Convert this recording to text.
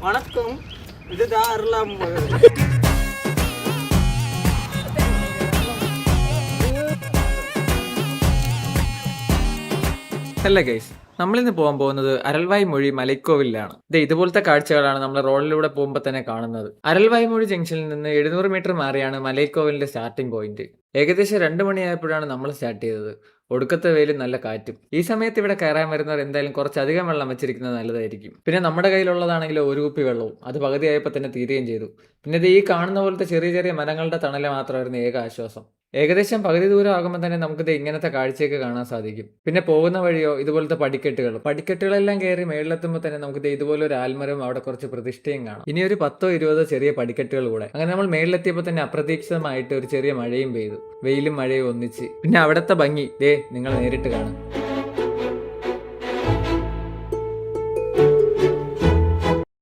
வணக்கம், இதுதான் அருளாம். അല്ല ഗൈസ്, നമ്മളിന്ന് പോകാൻ പോകുന്നത് അരൽവായ് മൊഴി മലൈക്കോവിലാണ്. ഇതുപോലത്തെ കാഴ്ചകളാണ് നമ്മൾ റോഡിലൂടെ പോകുമ്പോൾ തന്നെ കാണുന്നത്. അരൽവായ് മൊഴി ജംഗ്ഷനിൽ നിന്ന് 700 മീറ്റർ മാറിയാണ് മലൈക്കോവിലിന്റെ സ്റ്റാർട്ടിംഗ് പോയിന്റ്. ഏകദേശം 2 മണിയായപ്പോഴാണ് നമ്മൾ സ്റ്റാർട്ട് ചെയ്തത്. ഒടുക്കത്തെ വെയിലും നല്ല കാറ്റും. ഈ സമയത്ത് ഇവിടെ കയറാൻ വരുന്നവർ എന്തായാലും കുറച്ചധികം വെള്ളം വെച്ചിരിക്കുന്നത് നല്ലതായിരിക്കും. പിന്നെ നമ്മുടെ കയ്യിലുള്ളതാണെങ്കിൽ ഒരു കുപ്പി വെള്ളവും, അത് പകുതിയായപ്പോൾ തന്നെ തീരുകയും ചെയ്തു. പിന്നെ ഈ കാണുന്ന പോലത്തെ ചെറിയ ചെറിയ മരങ്ങളുടെ തണല മാത്രമായിരുന്നു ഏക ആശ്വാസം. ഏകദേശം പകുതി ദൂരം ആകുമ്പോൾ തന്നെ നമുക്കിത് ഇങ്ങനത്തെ കാഴ്ചയൊക്കെ കാണാൻ സാധിക്കും. പിന്നെ പോകുന്ന വഴിയോ ഇതുപോലത്തെ പടിക്കെട്ടുകളെല്ലാം കയറി മേളിലെത്തുമ്പോൾ തന്നെ നമുക്ക് ഇതുപോലെ ഒരു ആൽമരവും അവിടെ കുറച്ച് പ്രതിഷ്ഠയും കാണാം. ഇനി ഒരു 10-20 ചെറിയ പടിക്കെട്ടുകൾ കൂടെ. അങ്ങനെ നമ്മൾ മേളിലെത്തിയപ്പോൾ തന്നെ അപ്രതീക്ഷിതമായിട്ട് ഒരു ചെറിയ മഴയും പെയ്തു. വെയിലും മഴയും ഒന്നിച്ച്. പിന്നെ അവിടുത്തെ ഭംഗി നിങ്ങൾ നേരിട്ട് കാണും.